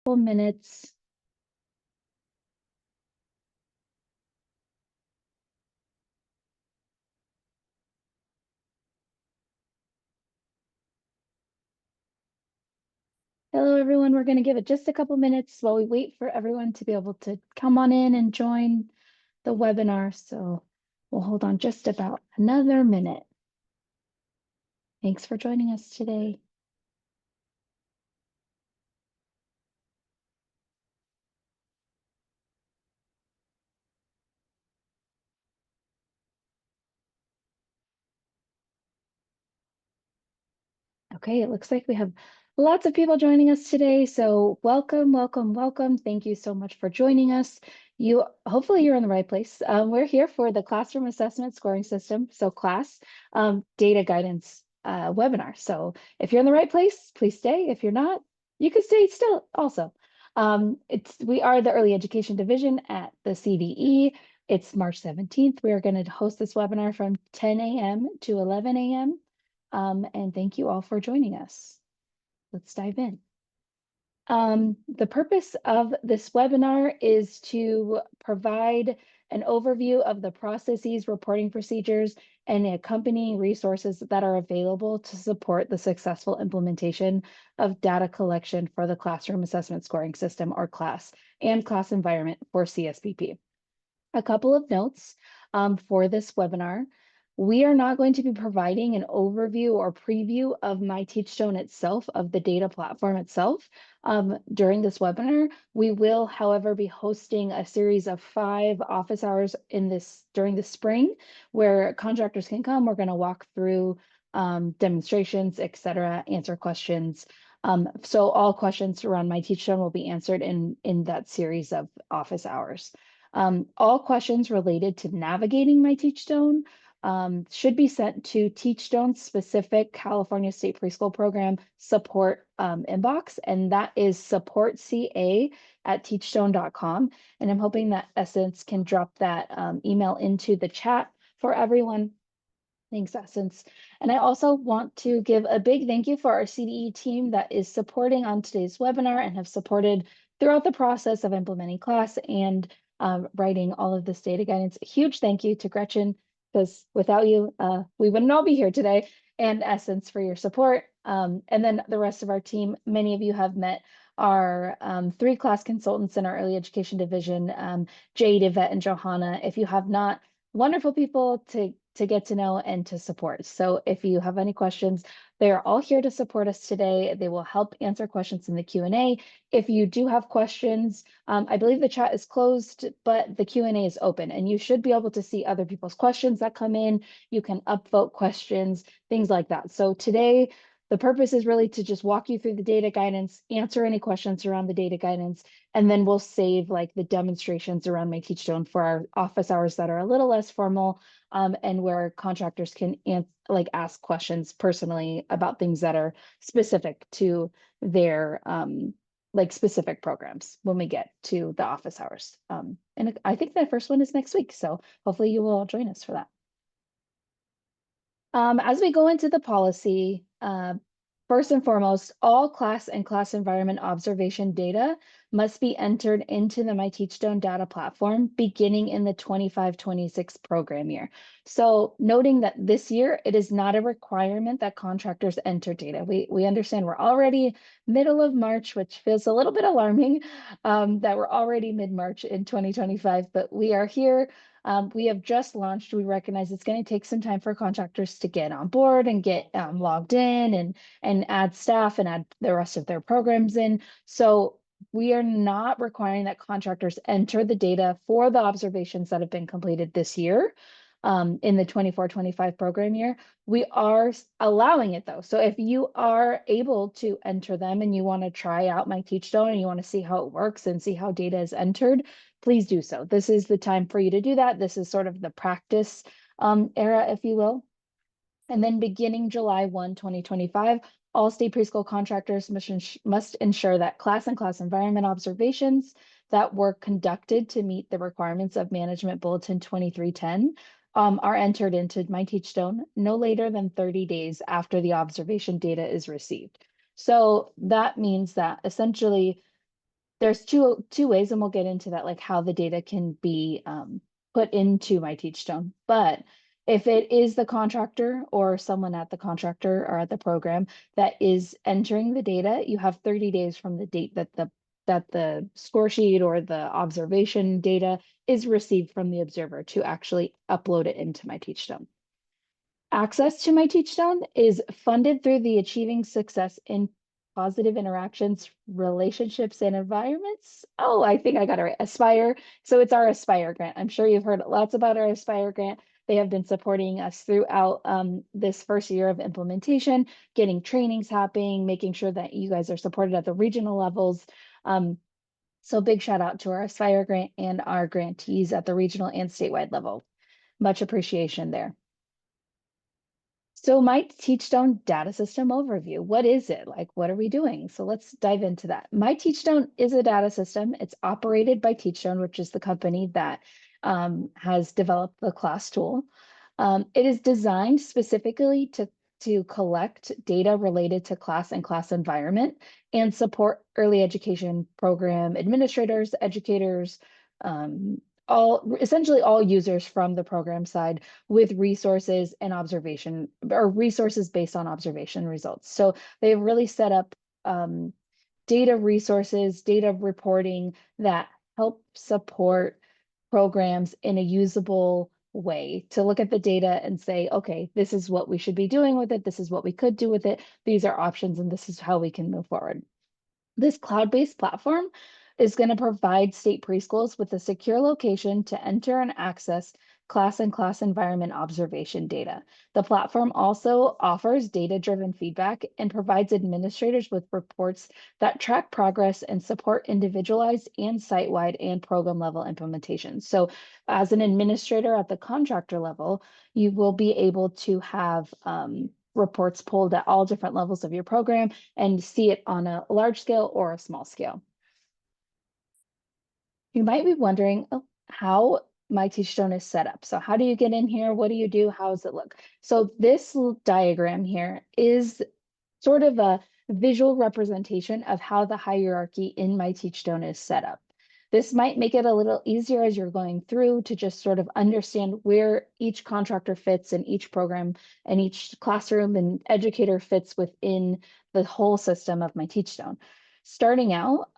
Couple minutes. Hello, everyone. We're going to give it just a couple minutes while we wait for everyone to be able to come on in and join the webinar. So we'll hold on just about another minute. Thanks for joining us today. Okay, it looks like we have lots of people joining us today. So welcome, welcome, welcome. Thank you so much for joining us. Hopefully you're in the right place. We're here for the Classroom Assessment Scoring System, so CLASS, data guidance webinar. So if you're in the right place, please stay. If you're not, you can stay still also. We are the Early Education Division at the CDE. It's March 17th. We are going to host this webinar from 10 a.m. to 11 a.m. And thank you all for joining us. Let's dive in. The purpose of this webinar is to provide an overview of the processes, reporting procedures, and accompanying resources that are available to support the successful implementation of data collection for the Classroom Assessment Scoring System, or CLASS, and class environment for CSPP. A couple of notes for this webinar. We are not going to be providing an overview or preview of MyTeachStone itself, of the data platform itself, during this webinar. We will, however, be hosting a series of 5 office hours during the spring where contractors can come. We're going to walk through demonstrations, etc., answer questions. So all questions around MyTeachStone will be answered in that series of office hours. All questions related to navigating MyTeachStone should be sent to Teachstone's specific California State Preschool Program support inbox, and that is supportca@teachstone.com. And I'm hoping that Essence can drop that email into the chat for everyone. Thanks, Essence. And I also want to give a big thank you for our CDE team that is supporting on today's webinar and have supported throughout the process of implementing CLASS and writing all of this data guidance. A huge thank you to Gretchen, because without you, we wouldn't all be here today, and Essence for your support. And then the rest of our team, many of you have met our 3 class consultants in our early education division, Jade, Yvette, and Johanna. If you have not, wonderful people to get to know and to support. So if you have any questions, they are all here to support us today. They will help answer questions in the Q&A. If you do have questions, I believe the chat is closed, but the Q&A is open, and you should be able to see other people's questions that come in. You can upvote questions, things like that. So today, the purpose is really to just walk you through the data guidance, answer any questions around the data guidance, and then we'll save like the demonstrations around MyTeachStone for our office hours that are a little less formal, and where contractors can ask questions personally about things that are specific to their specific programs when we get to the office hours. And I think the first one is next week, so hopefully you will all join us for that. As we go into the policy, first and foremost, all class and class environment observation data must be entered into the MyTeachStone data platform beginning in the 25-26 program year. So noting that this year, it is not a requirement that contractors enter data. We understand we're already middle of March, which feels a little bit alarming, that we're already mid-March in 2025, but we are here. We have just launched. We recognize it's going to take some time for contractors to get on board and get logged in and add staff and add the rest of their programs in. So we are not requiring that contractors enter the data for the observations that have been completed this year in the 24-25 program year. We are allowing it though. So if you are able to enter them and you want to try out MyTeachStone and you want to see how it works and see how data is entered, please do so. This is the time for you to do that. This is sort of the practice era, if you will. And then beginning July 1, 2025, all state preschool contractors must ensure that class and class environment observations that were conducted to meet the requirements of Management Bulletin 2310 are entered into MyTeachStone no later than 30 days after the observation data is received. So that means that essentially there's two ways, and we'll get into that, like how the data can be put into My Teachstone. But if it is the contractor or someone at the contractor or at the program that is entering the data, you have 30 days from the date that the score sheet or the observation data is received from the observer to actually upload it into My Teachstone. Access to My Teachstone is funded through the Achieving Success in Positive Interactions, Relationships, and Environments. Oh, I think I got it right. Aspire. So it's our Aspire grant. I'm sure you've heard lots about our Aspire grant. They have been supporting us throughout this first year of implementation, getting trainings happening, making sure that you guys are supported at the regional levels. So big shout out to our Aspire grant and our grantees at the regional and statewide level. Much appreciation there. So My Teachstone data system overview. What is it? Like, what are we doing? So let's dive into that. My Teachstone is a data system. It's operated by Teachstone, which is the company that has developed the class tool. It is designed specifically to collect data related to class and class environment and support early education program administrators, educators, essentially all users from the program side with resources and observation, or resources based on observation results. So they've really set up data resources, data reporting that help support programs in a usable way to look at the data and say, okay, this is what we should be doing with it. This is what we could do with it. These are options, and this is how we can move forward. This cloud-based platform is going to provide state preschools with a secure location to enter and access class and class environment observation data. The platform also offers data-driven feedback and provides administrators with reports that track progress and support individualized and site-wide and program-level implementations. So as an administrator at the contractor level, you will be able to have reports pulled at all different levels of your program and see it on a large scale or a small scale. You might be wondering how My Teachstone is set up. So how do you get in here? What do you do? How does it look? So this diagram here is sort of a visual representation of how the hierarchy in My Teachstone is set up. This might make it a little easier as you're going through to just sort of understand where each contractor fits in each program and each classroom and educator fits within the whole system of My Teachstone. Starting out,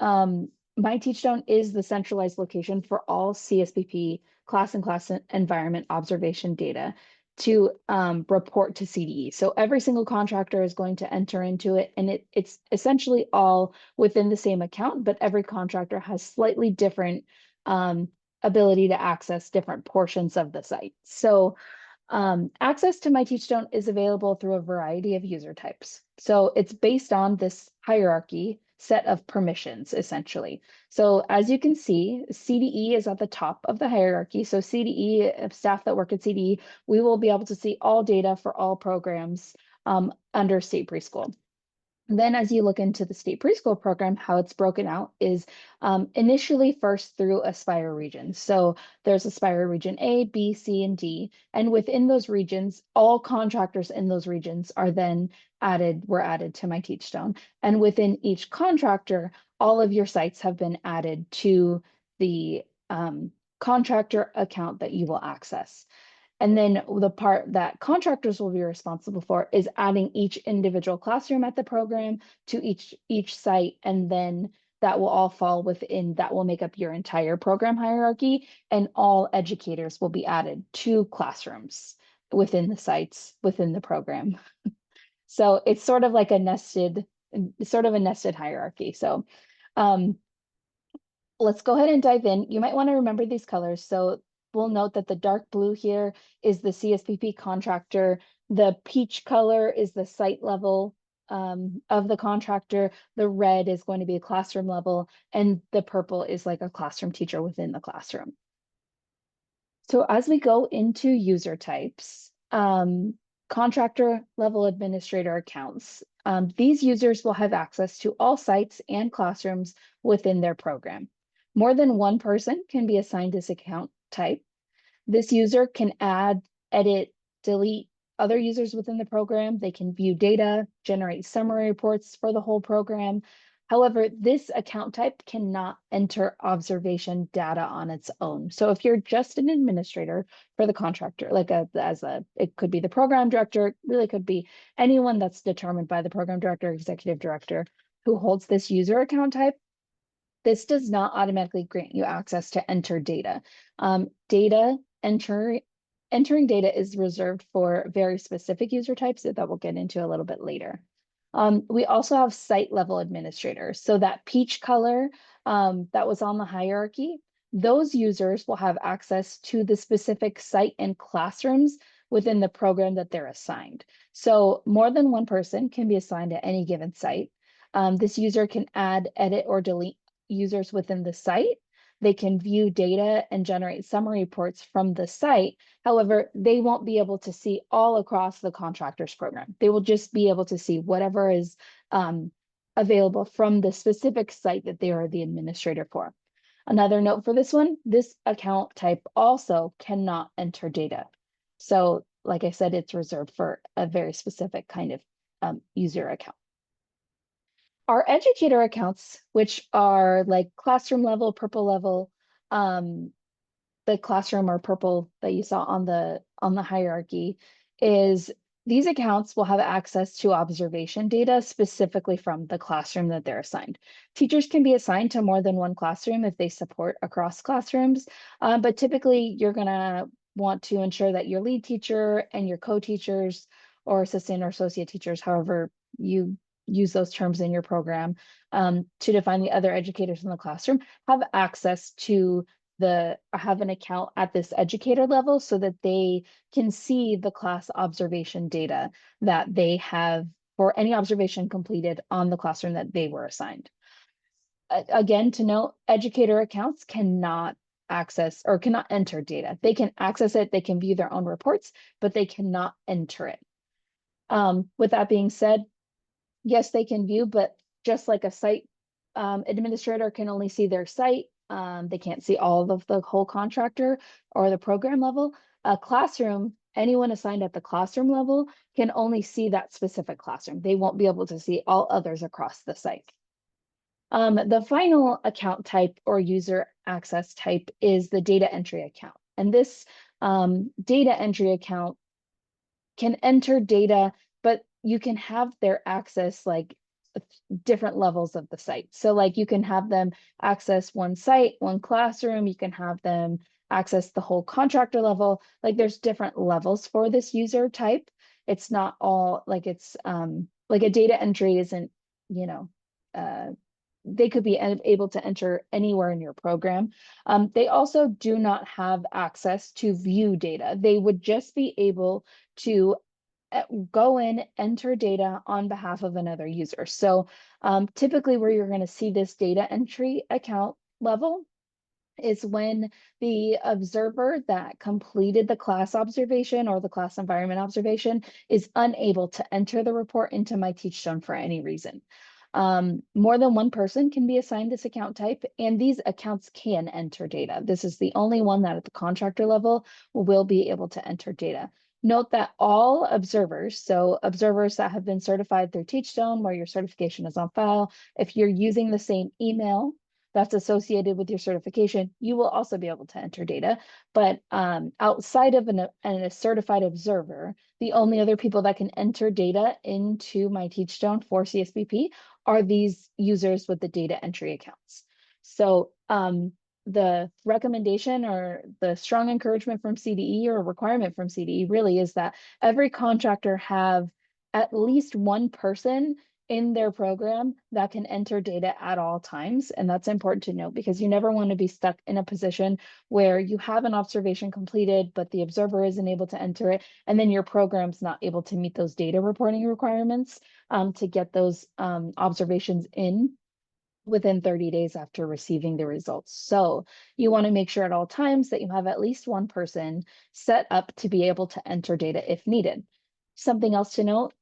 My Teachstone is the centralized location for all CSBP class and class environment observation data to report to CDE. So every single contractor is going to enter into it, and it's essentially all within the same account, but every contractor has slightly different ability to access different portions of the site. So access to My Teachstone is available through a variety of user types. So it's based on this hierarchy set of permissions, essentially. So as you can see, CDE is at the top of the hierarchy. So CDE, staff that work at CDE, we will be able to see all data for all programs under state preschool. And then as you look into the state preschool program, how it's broken out is initially first through Aspire regions. So there's Aspire region A, B, C, and D. And within those regions, all contractors in those regions are then were added to My Teachstone. And within each contractor, all of your sites have been added to the contractor account that you will access. And then the part that contractors will be responsible for is adding each individual classroom at the program to each site. And then that will all fall within, that will make up your entire program hierarchy, and all educators will be added to classrooms within the sites, within the program. So it's sort of like a nested hierarchy. So let's go ahead and dive in. You might want to remember these colors. So we'll note that the dark blue here is the CSBP contractor. The peach color is the site level of the contractor. The red is going to be a classroom level, and the purple is like a classroom teacher within the classroom. So as we go into user types, contractor level administrator accounts, these users will have access to all sites and classrooms within their program. More than one person can be assigned this account type. This user can add, edit, delete other users within the program. They can view data, generate summary reports for the whole program, However, this account type cannot enter observation data on its own. So if you're just an administrator for the contractor, like it could be the program director, it really could be anyone that's determined by the program director, executive director who holds this user account type, this does not automatically grant you access to enter data. Entering data is reserved for very specific user types that we'll get into a little bit later. We also have site level administrators. So that peach color that was on the hierarchy, those users will have access to the specific site and classrooms within the program that they're assigned. So more than one person can be assigned at any given site. This user can add, edit, or delete users within the site. They can view data and generate summary reports from the site. However, they won't be able to see all across the contractor's program. They will just be able to see whatever is available from the specific site that they are the administrator for. Another note for this one, this account type also cannot enter data. So like I said, it's reserved for a very specific kind of user account. Our educator accounts, which are like classroom level, purple level, the classroom or purple that you saw on the hierarchy, is these accounts will have access to observation data specifically from the classroom that they're assigned. Teachers can be assigned to more than one classroom if they support across classrooms, but typically you're gonna want to ensure that your lead teacher and your co-teachers or assistant or associate teachers, however you use those terms in your program, to define the other educators in the classroom, have access to have an account at this educator level so that they can see the class observation data that they have for any observation completed on the classroom that they were assigned. Again, to note, educator accounts cannot access or cannot enter data. They can access it, they can view their own reports, but they cannot enter it. With that being said, yes, they can view, but just like a site administrator can only see their site, they can't see all of the whole contractor or the program level. A classroom, anyone assigned at the classroom level can only see that specific classroom. They won't be able to see all others across the site. The final account type or user access type is the data entry account. And this data entry account can enter data, but you can have their access like different levels of the site. So like you can have them access one site, one classroom, you can have them access the whole contractor level. Like there's different levels for this user type. It's not all like it's like a data entry isn't, you know, they could be able to enter anywhere in your program. They also do not have access to view data. They would just be able to go in, enter data on behalf of another user. So typically where you're going to see this data entry account level is when the observer that completed the class observation or the class environment observation is unable to enter the report into My Teachstone for any reason. More than one person can be assigned this account type, and these accounts can enter data. This is the only one that at the contractor level will be able to enter data. Note that all observers, so observers that have been certified through Teachstone, where your certification is on file, if you're using the same email that's associated with your certification, you will also be able to enter data. But outside of a certified observer, the only other people that can enter data into My Teachstone for CSBP are these users with the data entry accounts. So the recommendation or the strong encouragement from CDE or requirement from CDE really is that every contractor have at least one person in their program that can enter data at all times. And that's important to note because you never want to be stuck in a position where you have an observation completed, but the observer isn't able to enter it. And then your program's not able to meet those data reporting requirements to get those observations in within 30 days after receiving the results. So you want to make sure at all times that you have at least one person set up to be able to enter data if needed. Something else to note,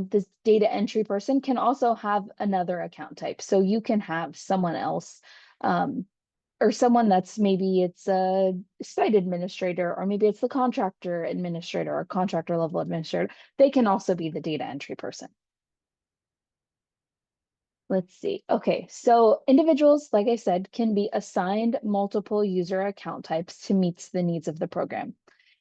this data entry person can also have another account type. So you can have someone else or someone that's maybe it's a site administrator, or maybe it's the contractor administrator or contractor level administrator. They can also be the data entry person. Let's see. Okay, so individuals, like I said, can be assigned multiple user account types to meet the needs of the program.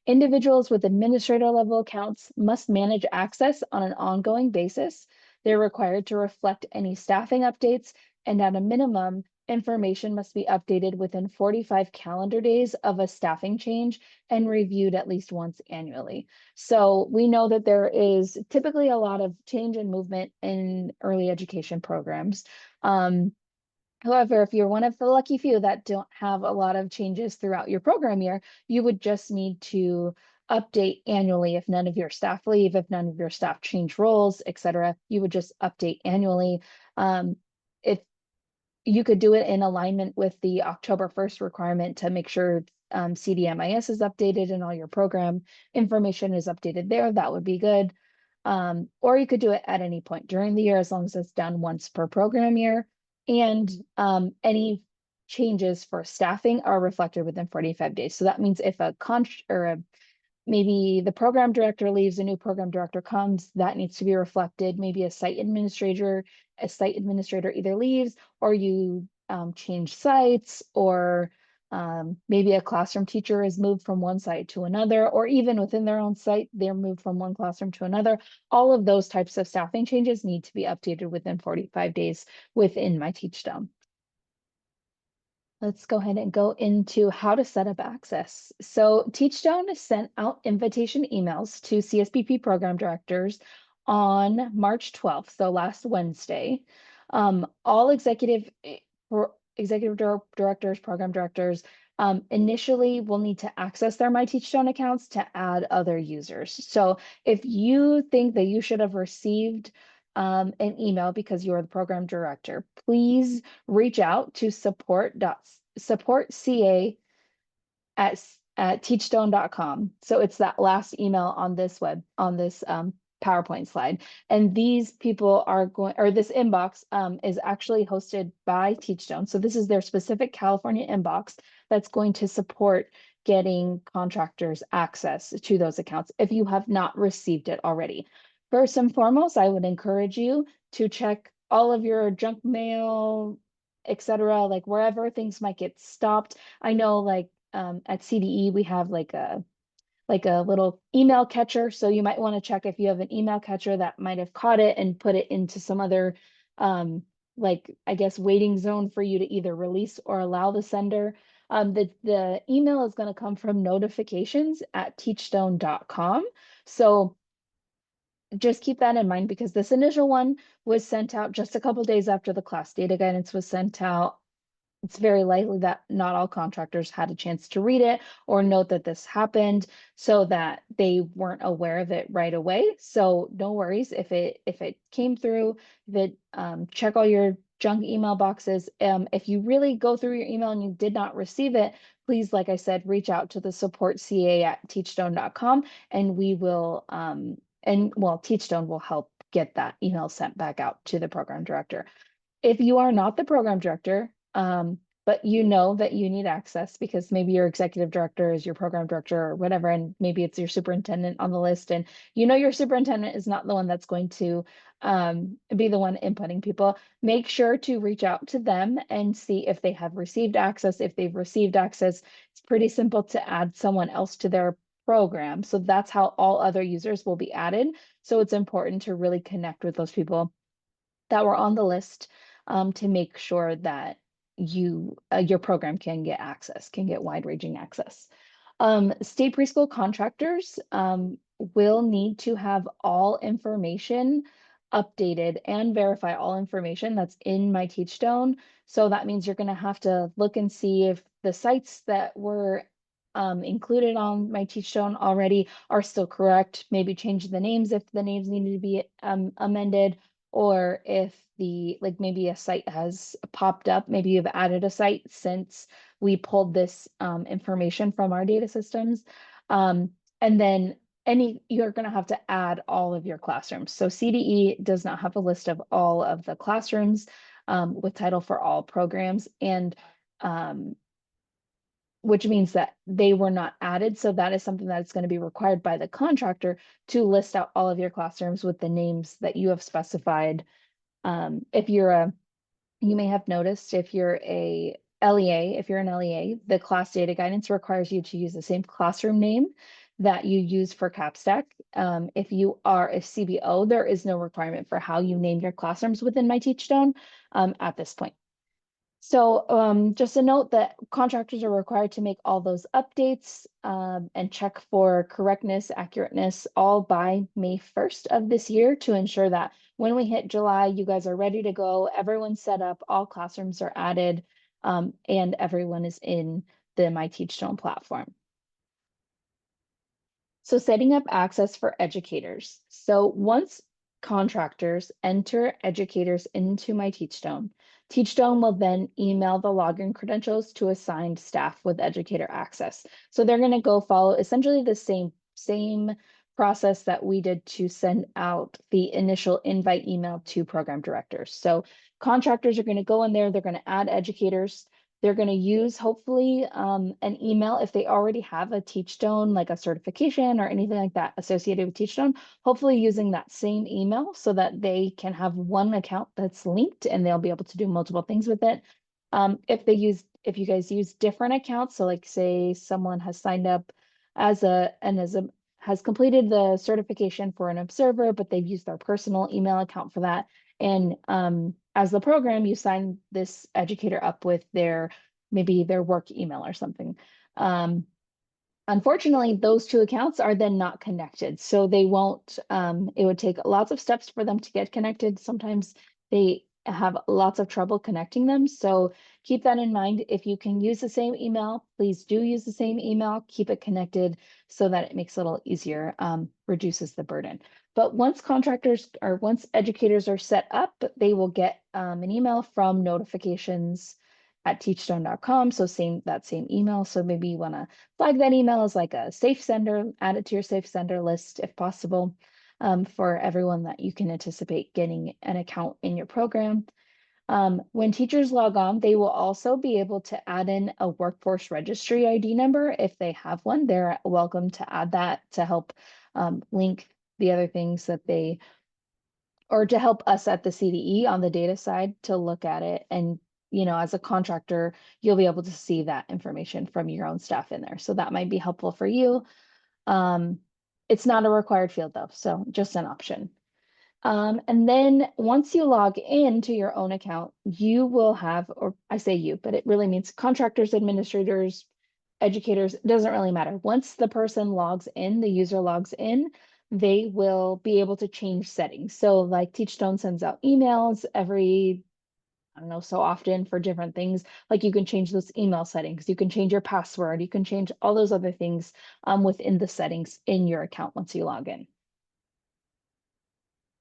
Individuals with administrator level accounts must manage access on an ongoing basis. They're required to reflect any staffing updates, and at a minimum, information must be updated within 45 calendar days of a staffing change and reviewed at least once annually. So we know that there is typically a lot of change and movement in early education programs. Um, However, if you're one of the lucky few that don't have a lot of changes throughout your program year, you would just need to update annually if none of your staff leave, if none of your staff change roles, et cetera. You would just update annually. If you could do it in alignment with the October 1st requirement to make sure CDMIS is updated and all your program information is updated there, that would be good. Or you could do it at any point during the year as long as it's done once per program year. And any changes for staffing are reflected within 45 days. So that means if maybe the program director leaves, a new program director comes, that needs to be reflected. Maybe a site administrator either leaves or you change sites, or maybe a classroom teacher is moved from one site to another, or even within their own site, they're moved from one classroom to another. All of those types of staffing changes need to be updated within 45 days within My Teachstone. Let's go ahead and go into how to set up access. So Teachstone sent out invitation emails to CSBP program directors on March 12th, so last Wednesday. All executive directors, program directors, initially will need to access their My Teachstone accounts to add other users. So if you think that you should have received an email because you're the program director, please reach out to supportca at teachstone.com. So it's that last email on this PowerPoint slide. And these people are going, or this inbox is actually hosted by Teachstone. So this is their specific California inbox that's going to support getting contractors access to those accounts if you have not received it already. First and foremost, I would encourage you to check all of your junk mail, etc., like wherever things might get stopped. I know like at CDE, we have like a little email catcher. So you might want to check if you have an email catcher that might have caught it and put it into some other like I guess waiting zone for you to either release or allow the sender. The email is going to come from notifications@teachstone.com. So just keep that in mind because this initial one was sent out just a couple days after the class data guidance was sent out. It's very likely that not all contractors had a chance to read it or note that this happened, so that they weren't aware of it right away. So no worries if it came through. Check all your junk email boxes. If you really go through your email and you did not receive it, please, like I said, reach out to the support CA at teachstone.com, and we will Teachstone will help get that email sent back out to the program director. If you are not the program director, but you know that you need access because maybe your executive director is your program director or whatever, and maybe it's your superintendent on the list, and you know your superintendent is not the one that's going to be the one inputting people, make sure to reach out to them and see if they have received access. If they've received access, it's pretty simple to add someone else to their program. So that's how all other users will be added. So it's important to really connect with those people that were on the list to make sure that your program can get access, can get wide-ranging access. State preschool contractors will need to have all information updated and verify all information that's in My Teachstone. So that means you're going to have to look and see if the sites that were included on My Teachstone already are still correct. Maybe change the names if the names needed to be amended, or if maybe a site has popped up, maybe you've added a site since we pulled this information from our data systems. And then you're going to have to add all of your classrooms. So CDE does not have a list of all of the classrooms with title for all programs, and which means that they were not added. So that is something that is going to be required by the contractor to list out all of your classrooms with the names that you have specified If you're you may have noticed if you're an LEA, the class data guidance requires you to use the same classroom name that you use for Capstack. If you are a CBO, there is no requirement for how you name your classrooms within My Teachstone at this point. So just a note that contractors are required to make all those updates and check for correctness, accurateness, all by May 1st of this year to ensure that when we hit July, you guys are ready to go, everyone's set up, all classrooms are added, and everyone is in the My Teachstone platform. So setting up access for educators. So once contractors enter educators into My Teachstone, Teachstone will then email the login credentials to assigned staff with educator access. So they're going to go follow essentially the same process that we did to send out the initial invite email to program directors. So contractors are going to go in there, they're going to add educators. They're going to use hopefully an email if they already have a Teachstone, like a certification or anything like that associated with Teachstone, hopefully using that same email so that they can have one account that's linked and they'll be able to do multiple things with it. If you guys use different accounts, so like say someone has signed up has completed the certification for an observer, but they've used their personal email account for that. And as the program, you sign this educator up with maybe their work email or something. Unfortunately, those two accounts are then not connected. So they won't, it would take lots of steps for them to get connected. Sometimes they have lots of trouble connecting them. So keep that in mind. If you can use the same email, please do use the same email, keep it connected so that it makes it a little easier, reduces the burden. But once educators are set up, they will get an email from notifications@teachstone.com. So that same email. So maybe you want to flag that email as like a safe sender, add it to your safe sender list if possible, for everyone that you can anticipate getting an account in your program. When teachers log on, they will also be able to add in a workforce registry ID number if they have one. They're welcome to add that to help link the other things or to help us at the CDE on the data side to look at it. And, as a contractor, you'll be able to see that information from your own staff in there. So that might be helpful for you. It's not a required field though, so just an option. And then once you log into your own account, you will have, or I say you, but it really means contractors, administrators, educators, it doesn't really matter. Once the person logs in, the user logs in, they will be able to change settings. So like Teachstone sends out emails every, I don't know, so often for different things. Like you can change those email settings, you can change your password, you can change all those other things within the settings in your account once you log in.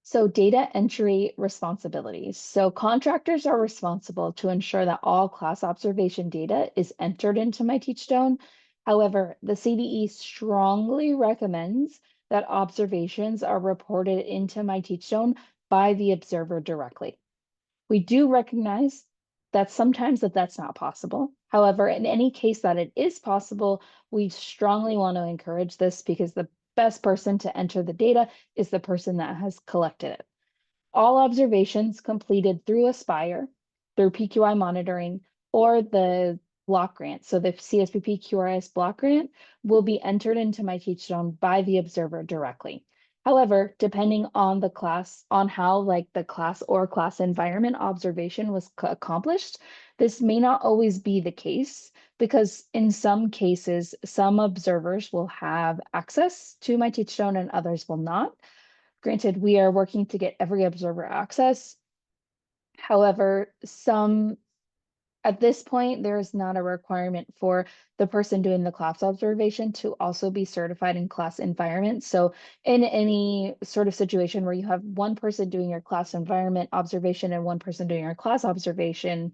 So data entry responsibilities. So contractors are responsible to ensure that all class observation data is entered into My Teachstone. However, the CDE strongly recommends that observations are reported into My Teachstone by the observer directly. We do recognize that sometimes that's not possible. However, in any case that it is possible, we strongly want to encourage this because the best person to enter the data is the person that has collected it. All observations completed through Aspire, through PQI monitoring, or the block grant, so the CSPP QRS block grant, will be entered into My Teachstone by the observer directly. However, depending on the class, on how like the class or class environment observation was accomplished, this may not always be the case because in some cases, some observers will have access to My Teachstone and others will not. Granted, we are working to get every observer access. However, at this point, there is not a requirement for the person doing the class observation to also be certified in class environment. So in any sort of situation where you have one person doing your class environment observation and one person doing your class observation,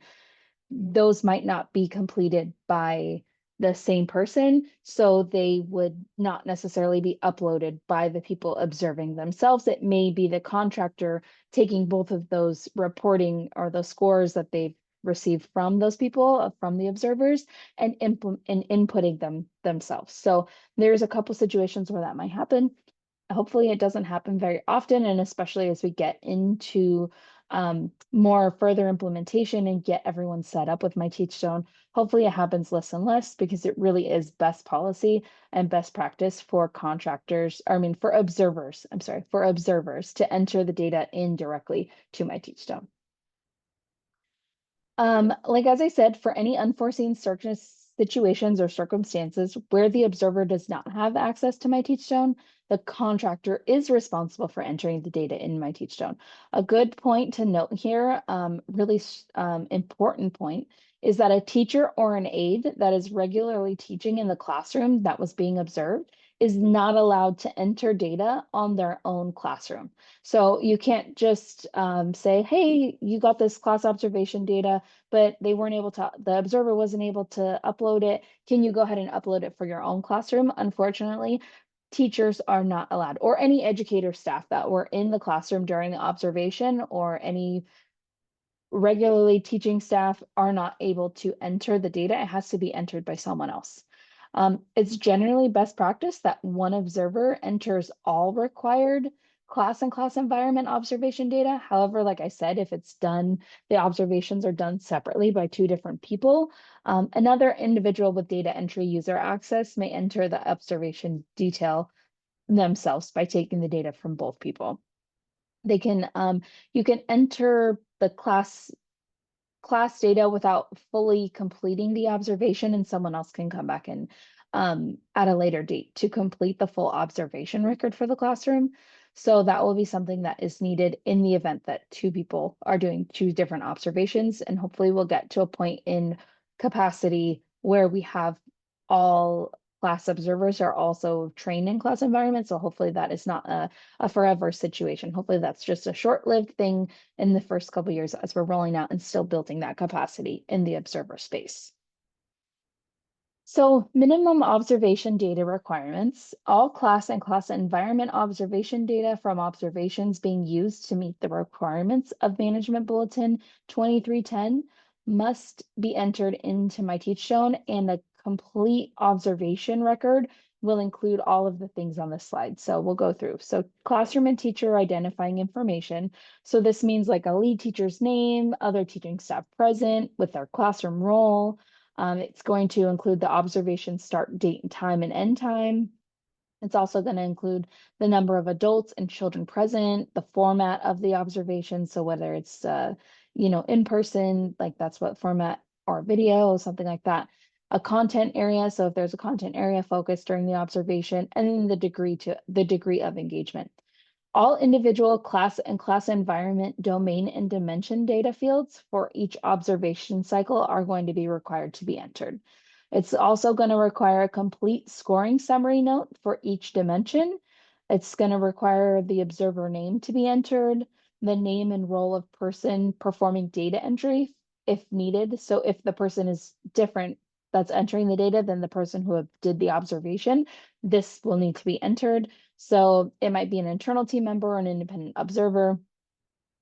those might not be completed by the same person. So they would not necessarily be uploaded by the people observing themselves. It may be the contractor taking both of those reporting or those scores that they've received from those people, from the observers, and inputting them themselves. So there's a couple situations where that might happen. Hopefully it doesn't happen very often, and especially as we get into more further implementation and get everyone set up with My Teachstone. Hopefully it happens less and less because it really is best policy and best practice for contractors, for observers, for observers to enter the data in directly to My Teachstone. Like as I said, for any unforeseen situations or circumstances where the observer does not have access to My Teachstone, the contractor is responsible for entering the data in My Teachstone. A good point to note here, really important point, is that a teacher or an aide that is regularly teaching in the classroom that was being observed is not allowed to enter data on their own classroom. So you can't just say, hey, you got this class observation data, but they weren't able to, the observer wasn't able to upload it. Can you go ahead and upload it for your own classroom? Unfortunately, teachers are not allowed, or any educator staff that were in the classroom during the observation, or any regularly teaching staff are not able to enter the data. It has to be entered by someone else. It's generally best practice that one observer enters all required class and class environment observation data. However, like I said, if it's done, the observations are done separately by two different people. Another individual with data entry user access may enter the observation detail themselves by taking the data from both people. They can, you can enter the class data without fully completing the observation, and someone else can come back and at a later date to complete the full observation record for the classroom. So that will be something that is needed in the event that two people are doing two different observations, and hopefully we'll get to a point in capacity where we have all class observers are also trained in class environments. So hopefully that is not a forever situation. Hopefully that's just a short-lived thing in the first couple of years as we're rolling out and still building that capacity in the observer space. So minimum observation data requirements, all class and class environment observation data from observations being used to meet the requirements of Management Bulletin 2310 must be entered into My Teachstone, and a complete observation record will include all of the things on this slide. So we'll go through. So classroom and teacher identifying information. So this means like a lead teacher's name, other teaching staff present with their classroom role. It's going to include the observation start date and time and end time. It's also going to include the number of adults and children present, the format of the observation. So whether it's, in person, like that's what format, or video, something like that. A content area. So if there's a content area focus during the observation, and then the degree of engagement. All individual class and class environment domain and dimension data fields for each observation cycle are going to be required to be entered. It's also going to require a complete scoring summary note for each dimension. It's going to require the observer name to be entered, the name and role of person performing data entry if needed. So if the person is different that's entering the data than the person who did the observation, this will need to be entered. So it might be an internal team member or an independent observer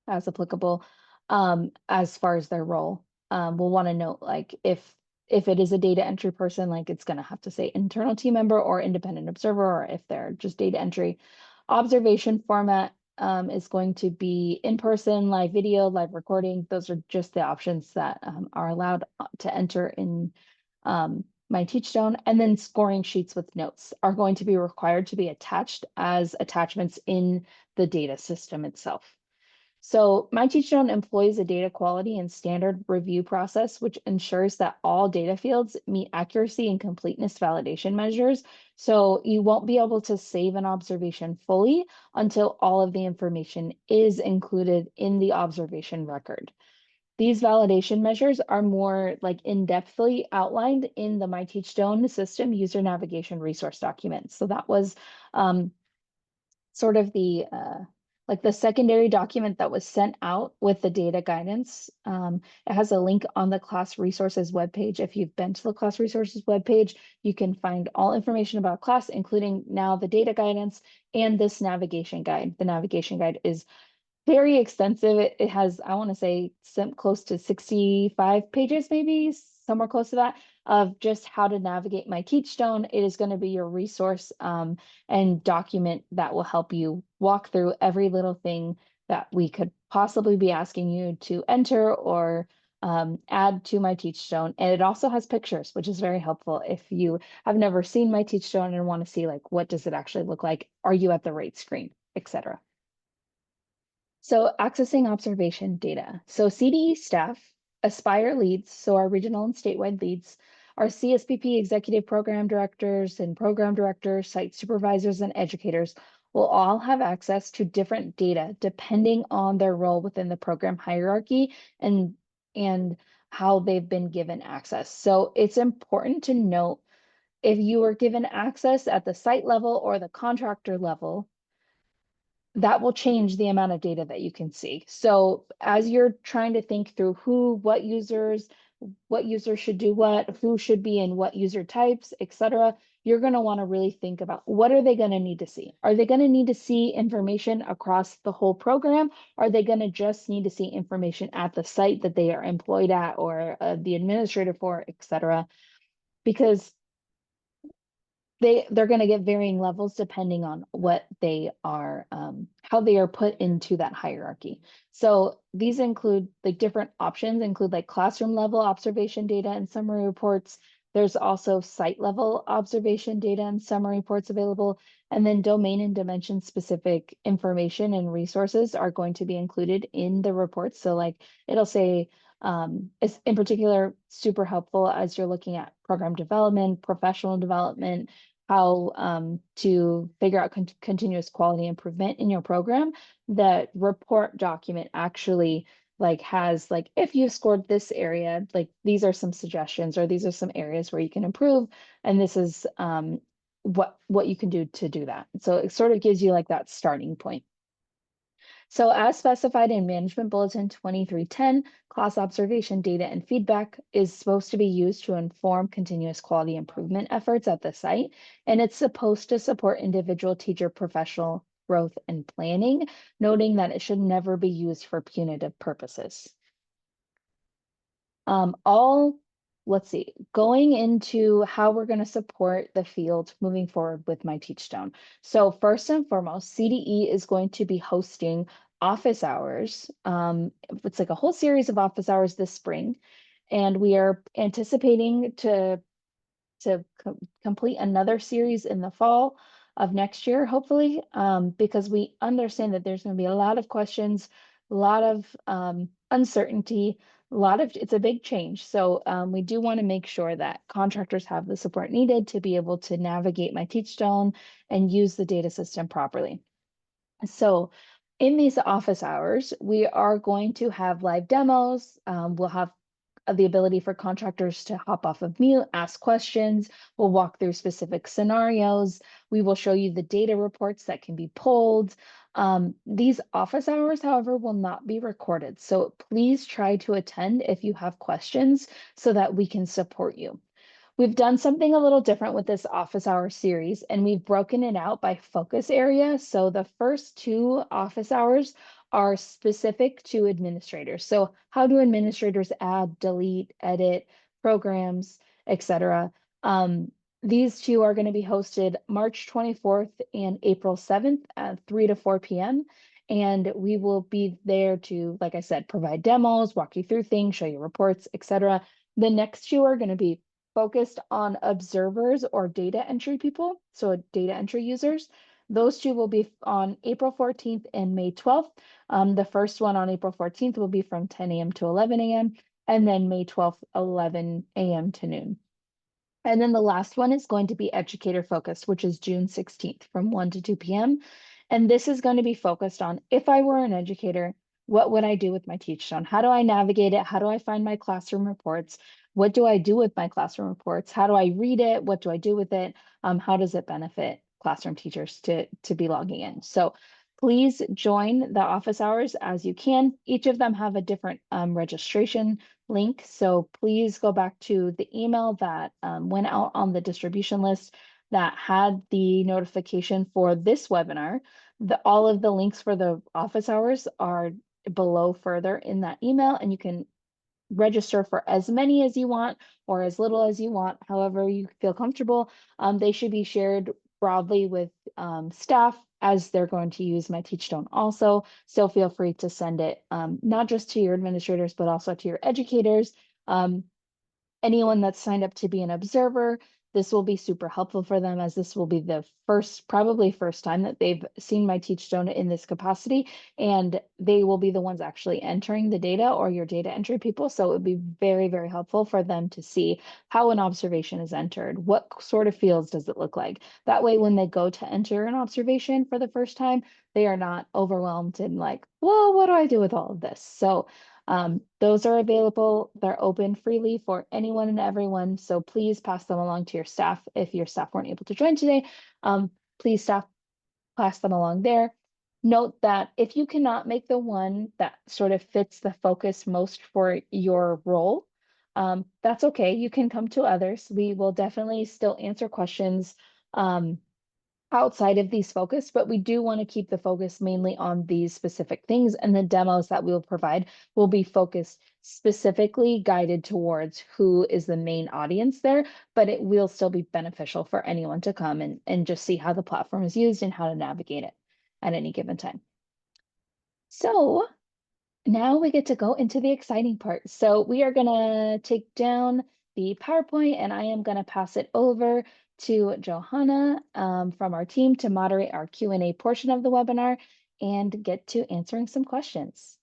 as applicable, as far as their role. We'll want to note, like, if it is a data entry person, like it's going to have to say internal team member or independent observer, or if they're just data entry. Observation format is going to be in person, live video, live recording. Those are just the options that are allowed to enter in My Teachstone. And then scoring sheets with notes are going to be required to be attached as attachments in the data system itself. So My Teachstone employs a data quality and standard review process, which ensures that all data fields meet accuracy and completeness validation measures. So you won't be able to save an observation fully until all of the information is included in the observation record. These validation measures are more like in-depthly outlined in the My Teachstone system user navigation resource document. So that was sort of the like the secondary document that was sent out with the data guidance. It has a link on the class resources webpage. If you've been to the class resources webpage, you can find all information about class, including now the data guidance and this navigation guide. The navigation guide is very extensive. It has, I want to say, close to 65 pages, maybe somewhere close to that, of just how to navigate My Teachstone. It is going to be your resource and document that will help you walk through every little thing that we could possibly be asking you to enter or add to my Teachstone. And it also has pictures, which is very helpful if you have never seen my Teachstone and want to see like what does it actually look like? Are you at the right screen, etc. So accessing observation data. So CDE staff, Aspire leads, so our regional and statewide leads, our CSPP executive program directors and program directors, site supervisors, and educators will all have access to different data depending on their role within the program hierarchy and how they've been given access. So it's important to note if you are given access at the site level or the contractor level, that will change the amount of data that you can see. So as you're trying to think through what users should do what, who should be in what user types, etc., you're going to want to really think about what are they going to need to see? Are they going to need to see information across the whole program? Are they going to just need to see information at the site that they are employed at or the administrator for, etc.? Because they're going to get varying levels depending on what they are, how they are put into that hierarchy. So these include like different options include like classroom level observation data and summary reports. There's also site level observation data and summary reports available. And then domain and dimension specific information and resources are going to be included in the reports. So like it'll say, it's in particular super helpful as you're looking at program development, professional development, how to figure out continuous quality improvement in your program. That report document actually like has like if you scored this area, like these are some suggestions or these are some areas where you can improve, and this is what you can do to do that. So it sort of gives you like that starting point. So as specified in Management Bulletin 2310, class observation data and feedback is supposed to be used to inform continuous quality improvement efforts at the site, and it's supposed to support individual teacher professional growth and planning, noting that it should never be used for punitive purposes. Let's see, going into how we're going to support the field moving forward with my Teachstone. So first and foremost, CDE is going to be hosting office hours. It's like a whole series of office hours this spring, and we are anticipating to complete another series in the fall of next year, hopefully, because we understand that there's going to be a lot of questions, a lot of uncertainty, it's a big change. So we do want to make sure that contractors have the support needed to be able to navigate my Teachstone and use the data system properly. So in these office hours, we are going to have live demos. We'll have the ability for contractors to hop off of mute, ask questions. We'll walk through specific scenarios. We will show you the data reports that can be pulled. These office hours, however, will not be recorded. So please try to attend if you have questions so that we can support you. We've done something a little different with this office hour series, and we've broken it out by focus area. So the first two office hours are specific to administrators. So how do administrators add, delete, edit programs, etc.? These two are going to be hosted March 24th and April 7th at 3 to 4 p.m. And we will be there to, like I said, provide demos, walk you through things, show you reports, etc. The next two are going to be focused on observers or data entry people, so data entry users. Those two will be on April 14th and May 12th. The first one on April 14th will be from 10 a.m. to 11 a.m. and then May 12th, 11 a.m. to noon. And then the last one is going to be educator focused, which is June 16th from 1 to 2 p.m. And this is going to be focused on if I were an educator, what would I do with my Teachstone? How do I navigate it? How do I find my classroom reports? What do I do with my classroom reports? How do I read it? What do I do with it? How does it benefit classroom teachers to be logging in? So please join the office hours as you can. Each of them have a different registration link. So please go back to the email that went out on the distribution list that had the notification for this webinar. All of the links for the office hours are below further in that email, and you can register for as many as you want or as little as you want, however you feel comfortable. They should be shared broadly with staff, as they're going to use My Teachstone also. So feel free to send it not just to your administrators, but also to your educators. Anyone that's signed up to be an observer, this will be super helpful for them, as this will be the probably first time that they've seen My Teachstone in this capacity, and they will be the ones actually entering the data, or your data entry people. So it would be very, very helpful for them to see how an observation is entered. What sort of fields does it look like? That way, when they go to enter an observation for the first time, they are not overwhelmed and like, well, what do I do with all of this? So those are available. They're open freely for anyone and everyone. So please pass them along to your staff. If your staff weren't able to join today, please pass them along there. Note that if you cannot make the one that sort of fits the focus most for your role, that's okay. You can come to others. We will definitely still answer questions outside of these focus, but we do want to keep the focus mainly on these specific things, and the demos that we will provide will be focused specifically guided towards who is the main audience there, but it will still be beneficial for anyone to come and just see how the platform is used and how to navigate it at any given time. So now we get to go into the exciting part. So we are gonna take down the PowerPoint, and I am gonna pass it over to Johanna from our team to moderate our Q&A portion of the webinar and get to answering some questions.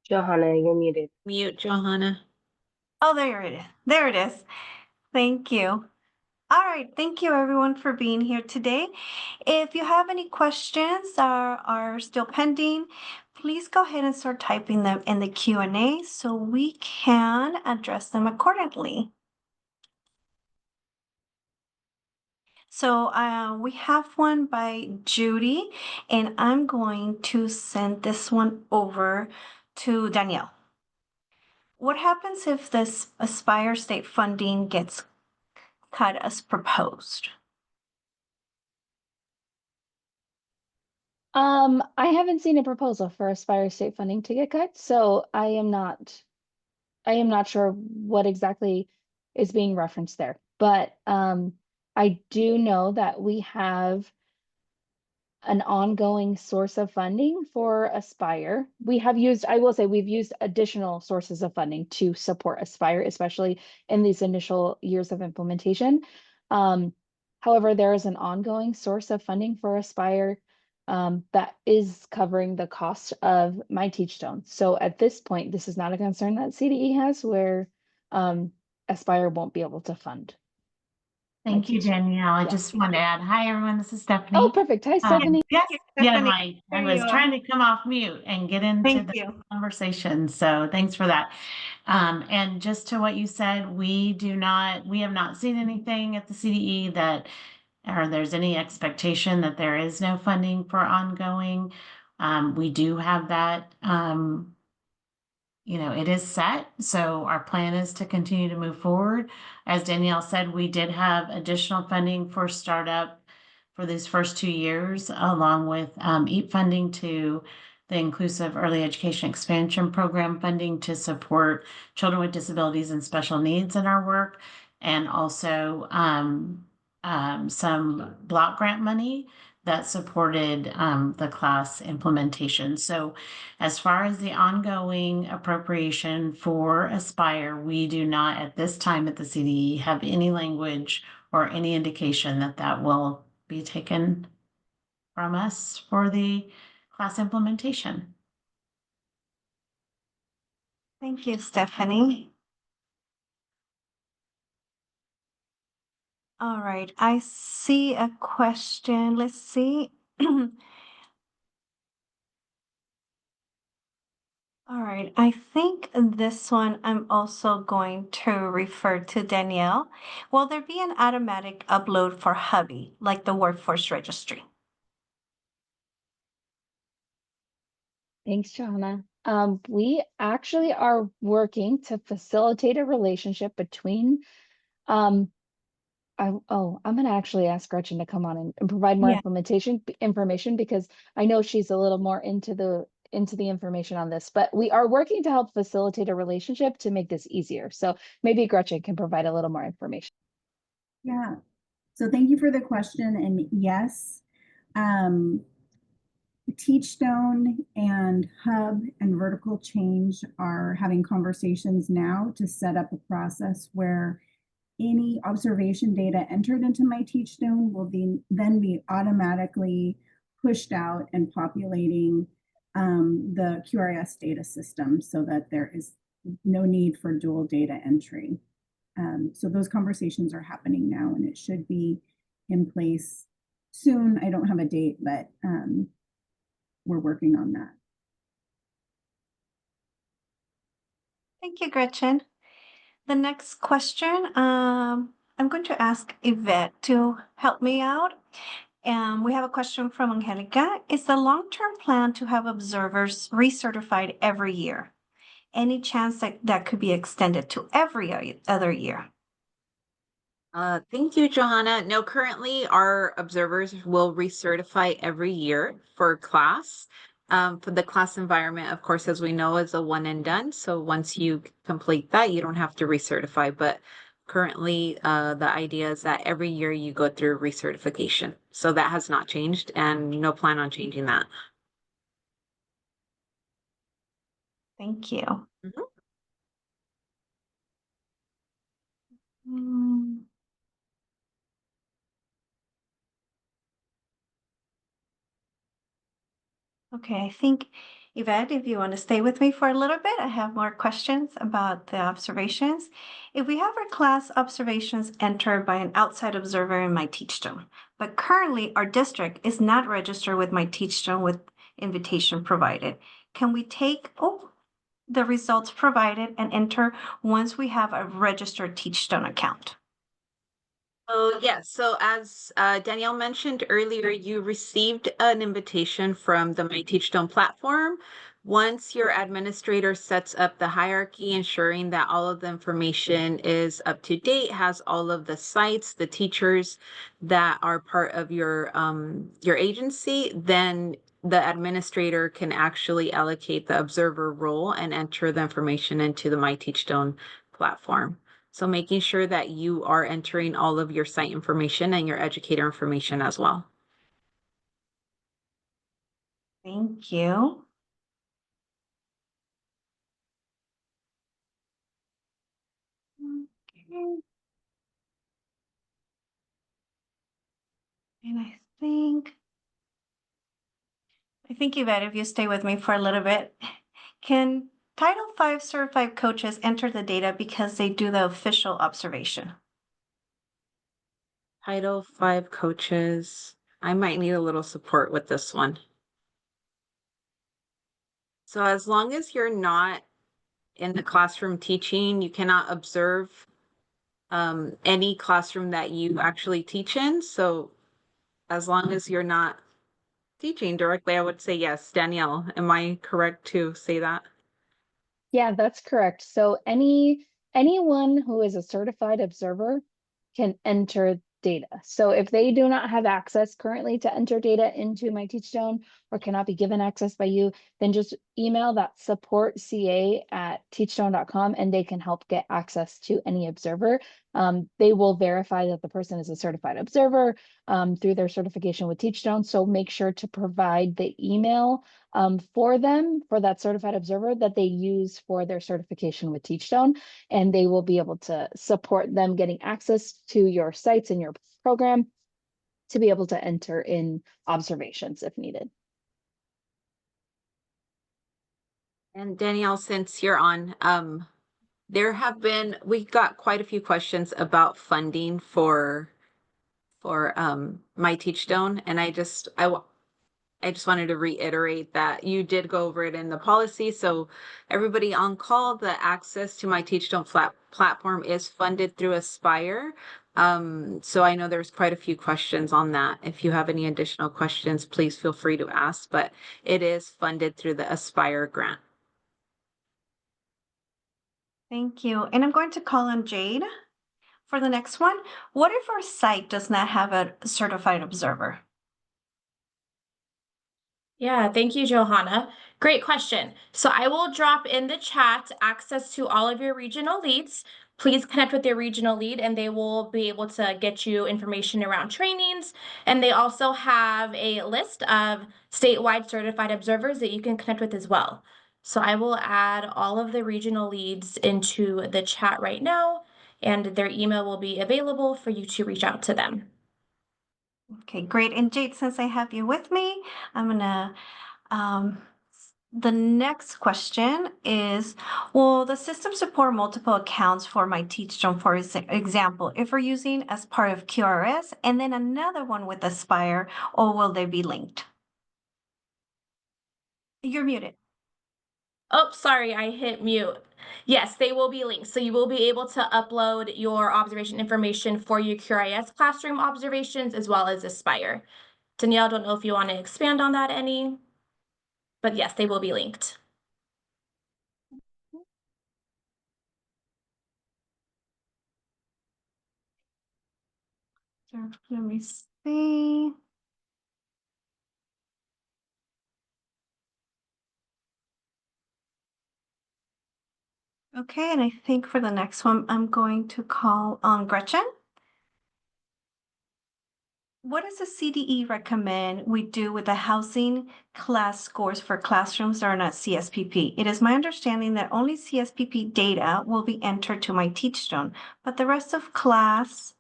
Johanna, you're muted. Mute, Johanna. Oh, there it is. There it is. Thank you. All right. Thank you, everyone, for being here today. If you have any questions are still pending, please go ahead and start typing them in the Q&A so we can address them accordingly. So we have one by Judy, and I'm going to send this one over to Danielle. What happens if this Aspire state funding gets cut as proposed? I haven't seen a proposal for Aspire state funding to get cut, so I am not sure what exactly is being referenced there. But I do know that we have an ongoing source of funding for Aspire. I will say we've used additional sources of funding to support Aspire, especially in these initial years of implementation. However, there is an ongoing source of funding for Aspire that is covering the cost of My Teachstone. So at this point, this is not a concern that CDE has, where Aspire won't be able to fund. Thank you, Danielle. I Yeah. just want to add, hi, everyone. This is Stephanie. Oh, perfect. Hi, Stephanie. Yes, Stephanie. I was trying to come off mute and get into the conversation. So thanks for that. And just to what you said, we have not seen anything at the CDE or there's any expectation that there is no funding for ongoing. We do have that, it is set. So our plan is to continue to move forward. As Danielle said, we did have additional funding for startup for these first 2 years, along with EAP funding to the Inclusive Early Education Expansion Program funding to support children with disabilities and special needs in our work, and also some block grant money that supported the class implementation. So as far as the ongoing appropriation for Aspire, we do not at this time at the CDE have any language or any indication that will be taken from us for the class implementation. Thank you, Stephanie. All right, I see a question. Let's see. All right, I think this one I'm also going to refer to Danielle. Will there be an automatic upload for Hubby, like the workforce registry? Thanks, Johanna. We actually are working to facilitate a relationship between, I'm going to actually ask Gretchen to come on and provide more information, because I know she's a little more into the into the information on this, but we are working to help facilitate a relationship to make this easier. So maybe Gretchen can provide a little more information. Yeah, so thank you for the question. And yes, Teachstone and Hub and Vertical Change are having conversations now to set up a process where any observation data entered into my Teachstone will then be automatically pushed out and populating the QRS data system so that there is no need for dual data entry. So those conversations are happening now, and it should be in place soon. I don't have a date, but we're working on that. Thank you, Gretchen. The next question, I'm going to ask Yvette to help me out. We have a question from Angelica. Is the long-term plan to have observers recertified every year? Any chance that could be extended to every other year? Thank you, Johanna. No, currently our observers will recertify every year for class. For the class environment, of course, as we know, is a one and done. So once you complete that, you don't have to recertify. But currently, the idea is that every year you go through recertification. So that has not changed, and no plan on changing that. Thank you. Mhm. Mm. Okay, I think, Yvette, if you want to stay with me for a little bit, I have more questions about the observations. If we have our class observations entered by an outside observer in my Teachstone, but currently our district is not registered with my Teachstone with invitation provided, can we take the results provided and enter once we have a registered Teachstone account? Oh, yes. So as Danielle mentioned earlier, you received an invitation from the My Teachstone platform. Once your administrator sets up the hierarchy, ensuring that all of the information is up to date, has all of the sites, the teachers that are part of your agency, then the administrator can actually allocate the observer role and enter the information into the My Teachstone platform. So making sure that you are entering all of your site information and your educator information as well. Thank you. Okay. And I think Yvette, if you stay with me for a little bit, can Title V certified coaches enter the data because they do the official observation? Title V coaches, I might need a little support with this one. So as long as you're not in the classroom teaching, you cannot observe any classroom that you actually teach in. So as long as you're not teaching directly, I would say yes. Danielle, am I correct to say that? Yeah, that's correct. So anyone who is a certified observer can enter data. So if they do not have access currently to enter data into My Teachstone or cannot be given access by you, then just email that supportca@teachstone.com and they can help get access to any observer. They will verify that the person is a certified observer through their certification with Teachstone. So make sure to provide the email for them, for that certified observer that they use for their certification with Teachstone, and they will be able to support them getting access to your sites and your program to be able to enter in observations if needed. And Danielle, since you're on, we got quite a few questions about funding for My Teachstone, and I just wanted to reiterate that you did go over it in the policy. So everybody on call, the access to My Teachstone platform is funded through Aspire. So I know there's quite a few questions on that. If you have any additional questions, please feel free to ask, but it is funded through the Aspire grant. Thank you. And I'm going to call on Jade for the next one. What if our site does not have a certified observer? Yeah, thank you, Johanna. Great question. So I will drop in the chat access to all of your regional leads. Please connect with your regional lead and they will be able to get you information around trainings. And they also have a list of statewide certified observers that you can connect with as well. So I will add all of the regional leads into the chat right now, and their email will be available for you to reach out to them. Okay, great. And Jade, since I have you with me, I'm gonna, the next question is, will the system support multiple accounts for my Teachstone, for example, if we're using as part of QRS and then another one with Aspire, or will they be linked? You're muted. Oh, sorry, I hit mute. Yes, they will be linked. So you will be able to upload your observation information for your QRIS classroom observations as well as Aspire. Danielle, don't know if you want to expand on that any, but yes, they will be linked. So let me see. Okay, and I think for the next one, I'm going to call on Gretchen. What does the CDE recommend we do with the housing class scores for classrooms that are not CSPP? It is my understanding that only CSPP data will be entered to my Teachstone, but the rest of class,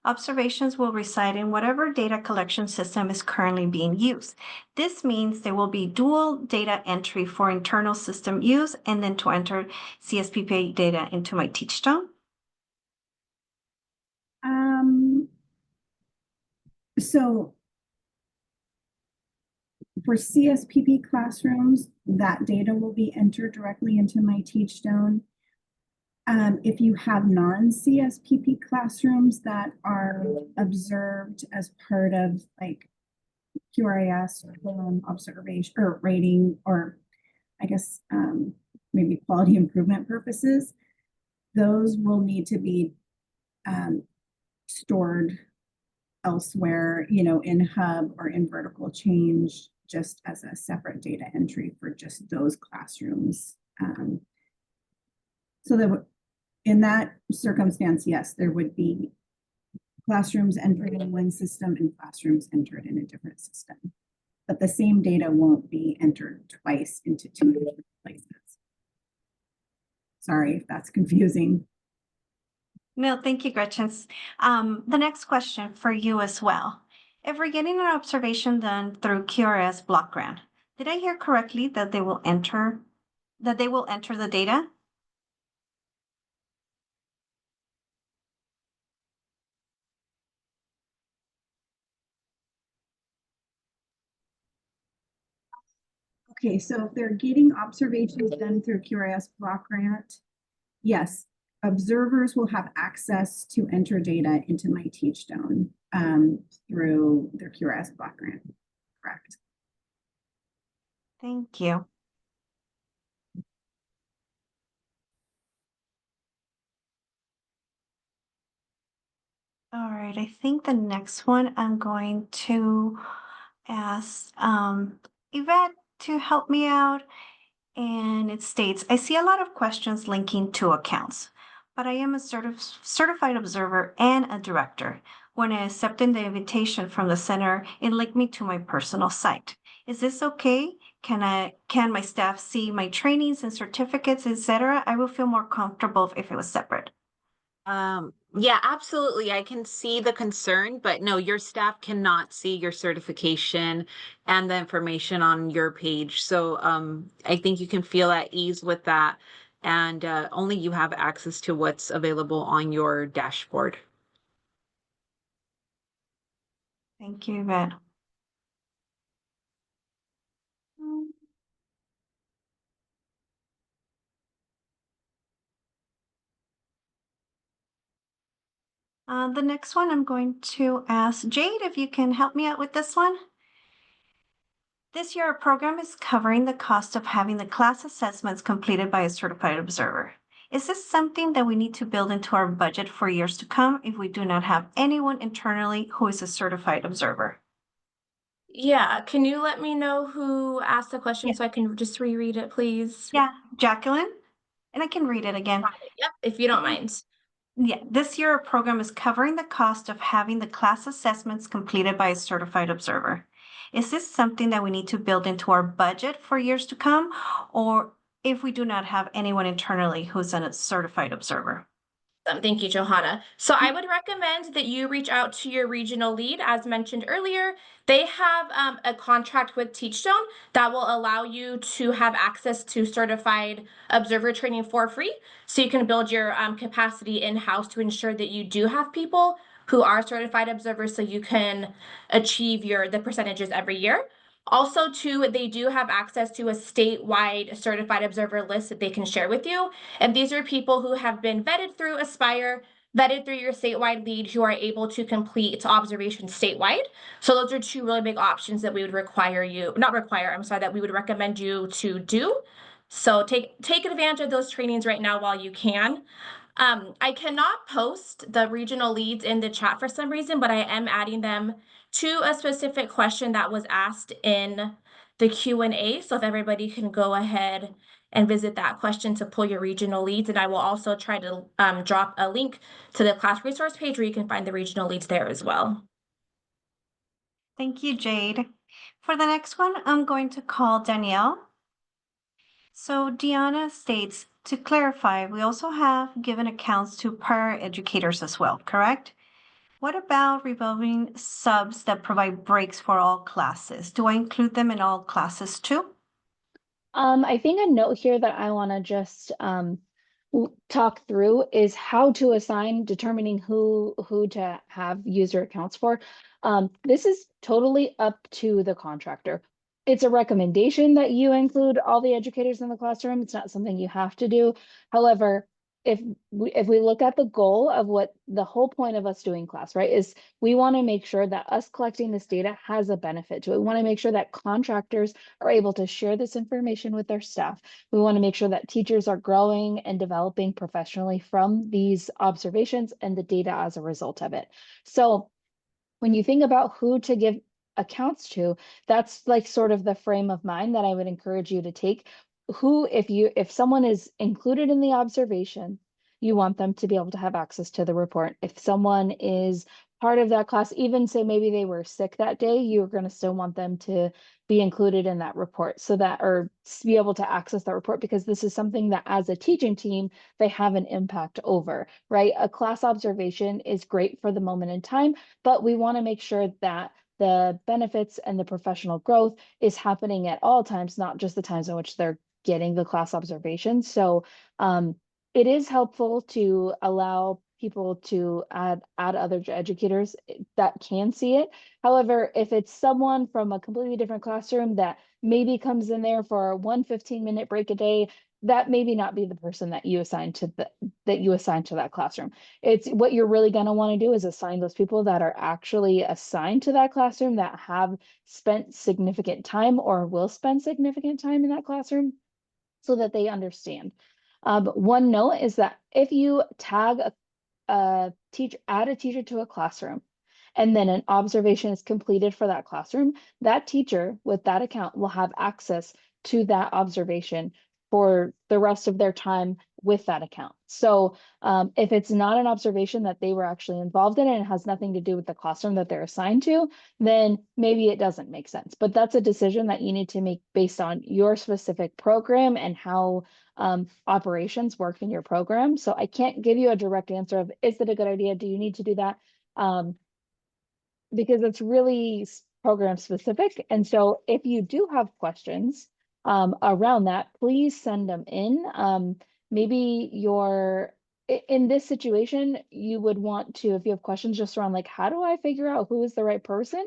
observations will reside in whatever data collection system is currently being used. This means there will be dual data entry for internal system use and then to enter CSPP data into my Teachstone. So for CSPP classrooms, that data will be entered directly into my Teachstone. If you have non-CSPP classrooms that are observed as part of like QRIS observation or rating, or I guess maybe quality improvement purposes, those will need to be stored elsewhere, in Hub or in Vertical Change, just as a separate data entry for just those classrooms. So that in that circumstance, yes, there would be classrooms entered in one system and classrooms entered in a different system. But the same data won't be entered twice into two different places. Sorry if that's confusing. No, thank you, Gretchen. The next question for you as well. If we're getting an observation done through QRS block grant, did I hear correctly that they will enter the data? Okay, so if they're getting observations done through QRS block grant, yes, observers will have access to enter data into my Teachstone through their QRS block grant. Correct. Thank you. All right, I think the next one I'm going to ask Yvette to help me out. And it states, I see a lot of questions linking to accounts, but I am a certified observer and a director. When I accepted the invitation from the center, it linked me to my personal site. Is this okay? Can my staff see my trainings and certificates, etc.? I will feel more comfortable if it was separate. Yeah, absolutely. I can see the concern, but no, your staff cannot see your certification and the information on your page. So I think you can feel at ease with that. And only you have access to what's available on your dashboard. Thank you, Yvette. The next one I'm going to ask Jade if you can help me out with this one. This year, our program is covering the cost of having the class assessments completed by a certified observer. Is this something that we need to build into our budget for years to come if we do not have anyone internally who is a certified observer? Yeah, can you let me know who asked the question Yeah. so I can just reread it, please? Yeah, Jacqueline, and I can read it again. Yep, if you don't mind. Yeah, this year our program is covering the cost of having the class assessments completed by a certified observer. Is this something that we need to build into our budget for years to come, or if we do not have anyone internally who's a certified observer? Thank you, Johanna. So I would recommend that you reach out to your regional lead. As mentioned earlier, they have a contract with Teachstone that will allow you to have access to certified observer training for free. So you can build your capacity in-house to ensure that you do have people who are certified observers so you can achieve the percentages every year. Also, too, they do have access to a statewide certified observer list that they can share with you. And these are people who have been vetted through Aspire, vetted through your statewide lead, who are able to complete observations statewide. So those are two really big options that we would that we would recommend you to do. So take advantage of those trainings right now while you can. I cannot post the regional leads in the chat for some reason, but I am adding them to a specific question that was asked in the Q&A. So if everybody can go ahead and visit that question to pull your regional leads. And I will also try to drop a link to the class resource page where you can find the regional leads there as well. Thank you, Jade. For the next one, I'm going to call Danielle. So Deanna states, to clarify, we also have given accounts to paraeducators as well, correct? What about revolving subs that provide breaks for all classes? Do I include them in all classes too? I think a note here that I want to just talk through is how to assign, determining who to have user accounts for. This is totally up to the contractor. It's a recommendation that you include all the educators in the classroom. It's not something you have to do. However, if we look at the goal of what the whole point of us doing class, right, is we want to make sure that us collecting this data has a benefit to it. We want to make sure that contractors are able to share this information with their staff. We want to make sure that teachers are growing and developing professionally from these observations and the data as a result of it. So when you think about who to give accounts to, that's like sort of the frame of mind that I would encourage you to take. If someone is included in the observation, you want them to be able to have access to the report. If someone is part of that class, even say maybe they were sick that day, you're going to still want them to be included in that report or be able to access that report, because this is something that as a teaching team, they have an impact over, right? A class observation is great for the moment in time, but we want to make sure that the benefits and the professional growth is happening at all times, not just the times in which they're getting the class observation. So it is helpful to allow people to add other educators that can see it. However, if it's someone from a completely different classroom that maybe comes in there for one 15-minute break a day, that maybe not be the person that you assign to that classroom. It's what you're really going to want to do is assign those people that are actually assigned to that classroom, that have spent significant time or will spend significant time in that classroom, so that they understand. One note is that if you tag a teacher, add a teacher to a classroom, and then an observation is completed for that classroom, that teacher with that account will have access to that observation for the rest of their time with that account. So if it's not an observation that they were actually involved in and it has nothing to do with the classroom that they're assigned to, then maybe it doesn't make sense. But that's a decision that you need to make based on your specific program and how operations work in your program. So I can't give you a direct answer of, is it a good idea? Do you need to do that? Because it's really program specific. And so if you do have questions around that, please send them in. Maybe in this situation, you would want to, if you have questions just around like, how do I figure out who is the right person?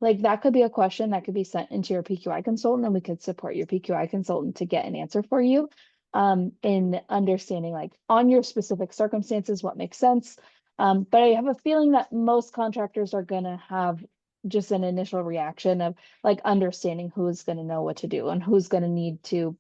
Like that could be a question that could be sent into your PQI consultant, and we could support your PQI consultant to get an answer for you in understanding like on your specific circumstances, what makes sense. But I have a feeling that most contractors are going to have just an initial reaction of like understanding who's going to know what to do and who's going to need to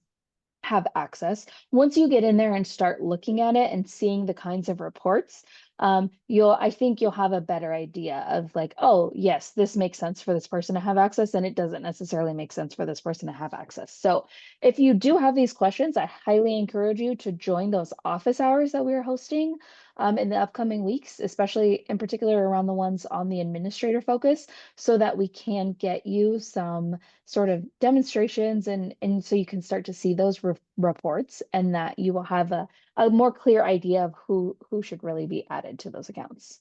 have access. Once you get in there and start looking at it and seeing the kinds of reports, I think you'll have a better idea of like, oh, yes, this makes sense for this person to have access, and it doesn't necessarily make sense for this person to have access. So if you do have these questions, I highly encourage you to join those office hours that we are hosting in the upcoming weeks, especially in particular around the ones on the administrator focus, so that we can get you some sort of demonstrations and so you can start to see those reports, and that you will have a more clear idea of who should really be added to those accounts.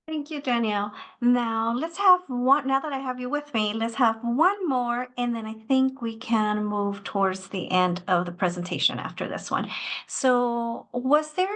Thank you, Danielle. Now let's have one, now that I have you with me, let's have one more, and then I think we can move towards the end of the presentation after this one. So was there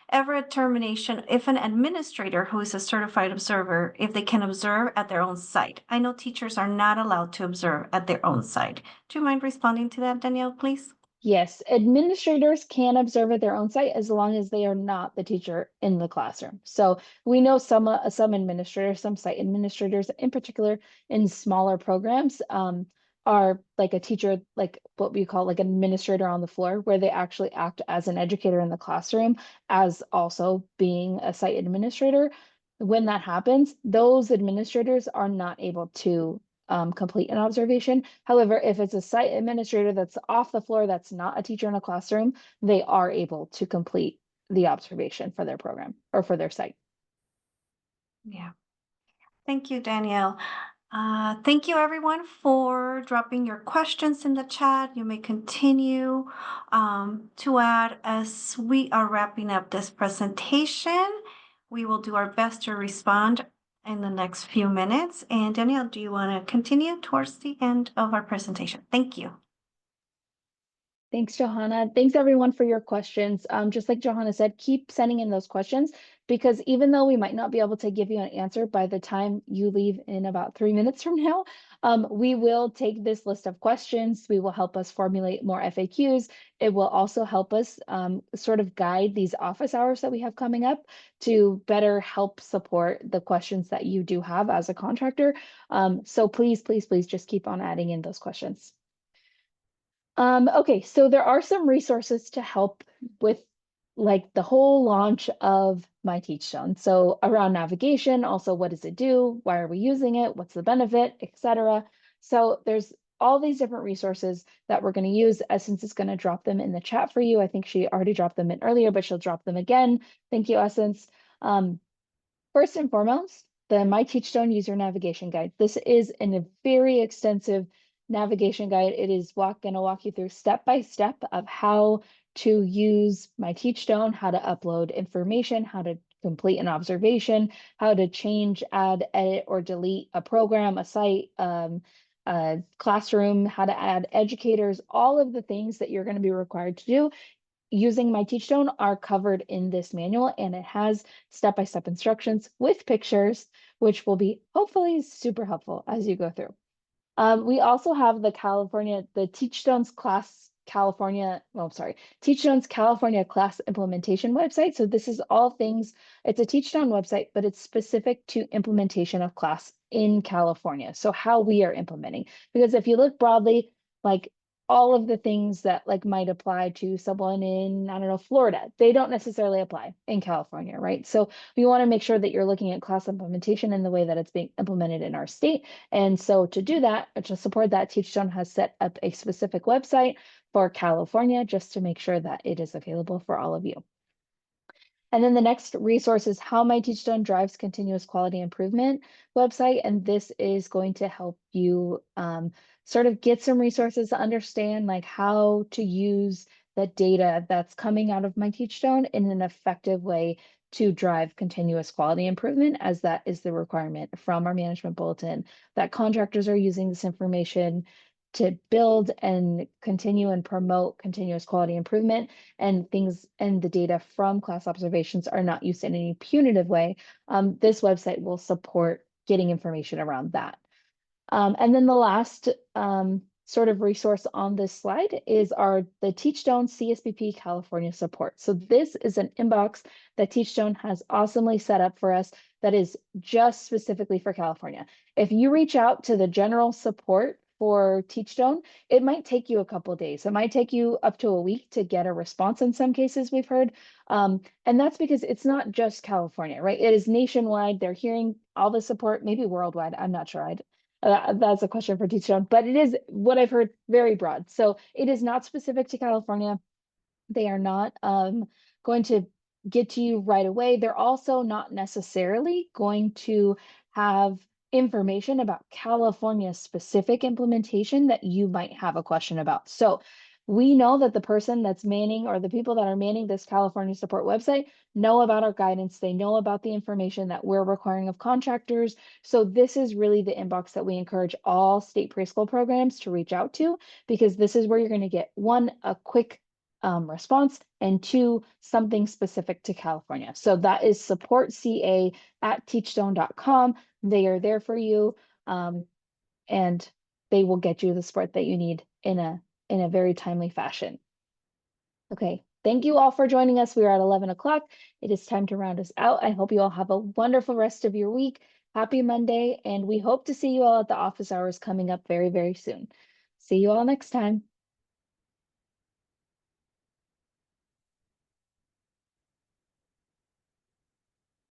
ever a termination if an administrator who is a certified observer, if they can observe at their own site? I know teachers are not allowed to observe at their own site. Do you mind responding to that, Danielle, please? Yes, administrators can observe at their own site as long as they are not the teacher in the classroom. So we know some administrators, some site administrators in particular in smaller programs are like a teacher, like what we call like an administrator on the floor, where they actually act as an educator in the classroom as also being a site administrator. When that happens, those administrators are not able to complete an observation. However, if it's a site administrator that's off the floor, that's not a teacher in a classroom, they are able to complete the observation for their program or for their site. Yeah. Thank you, Danielle. Thank you everyone for dropping your questions in the chat. You may continue to add as we are wrapping up this presentation. We will do our best to respond in the next few minutes. And Danielle, do you want to continue towards the end of our presentation? Thank you. Thanks, Johanna. Thanks everyone for your questions. Just like Johanna said, keep sending in those questions, because even though we might not be able to give you an answer by the time you leave in about 3 minutes from now, we will take this list of questions. We will help us formulate more FAQs. It will also help us sort of guide these office hours that we have coming up to better help support the questions that you do have as a contractor. So please, please, please just keep on adding in those questions. Okay, so there are some resources to help with like the whole launch of MyTeachStone. So around navigation, also what does it do? Why are we using it? What's the benefit, etc. So there's all these different resources that we're going to use. Essence is going to drop them in the chat for you. I think she already dropped them in earlier, but she'll drop them again. Thank you, Essence. First and foremost, the MyTeachStone user navigation guide. This is a very extensive navigation guide. It is going to walk you through step by step of how to use MyTeachStone, how to upload information, how to complete an observation, how to change, add, edit, or delete a program, a site, a classroom, how to add educators. All of the things that you're going to be required to do using MyTeachStone are covered in this manual, and it has step-by-step instructions with pictures, which will be hopefully super helpful as you go through. We also have the TeachStone's TeachStone's California class implementation website. So this is all things, it's a TeachStone website, but it's specific to implementation of class in California. So how we are implementing, because if you look broadly, like all of the things that like might apply to someone in, I don't know, Florida, they don't necessarily apply in California, right? So we want to make sure that you're looking at class implementation in the way that it's being implemented in our state. And so to do that, to support that, TeachStone has set up a specific website for California just to make sure that it is available for all of you. And then the next resource is How MyTeachStone Drives Continuous Quality Improvement website. And this is going to help you sort of get some resources to understand like how to use the data that's coming out of MyTeachStone in an effective way to drive continuous quality improvement, as that is the requirement from our management bulletin, that contractors are using this information to build and continue and promote continuous quality improvement, and things and the data from class observations are not used in any punitive way. This website will support getting information around that. And then the last sort of resource on this slide is the TeachStone CSBP California support. So this is an inbox that TeachStone has awesomely set up for us that is just specifically for California. If you reach out to the general support for Teachstone, it might take you a couple days. It might take you up to a week to get a response in some cases we've heard. And that's because it's not just California, right? It is nationwide. They're hearing all the support, maybe worldwide. I'm not sure. That's a question for Teachstone, but it is what I've heard very broad. So it is not specific to California. They are not going to get to you right away. They're also not necessarily going to have information about California specific implementation that you might have a question about. So we know that the person that's manning or the people that are manning this California support website know about our guidance. They know about the information that we're requiring of contractors. So this is really the inbox that we encourage all state preschool programs to reach out to, because this is where you're going to get one, a quick response, and two, something specific to California. So that is supportca@teachstone.com. They are there for you, and they will get you the support that you need in a very timely fashion. Okay, thank you all for joining us. We are at 11 o'clock. It is time to round us out. I hope you all have a wonderful rest of your week. Happy Monday, and we hope to see you all at the office hours coming up very, very soon. See you all next time.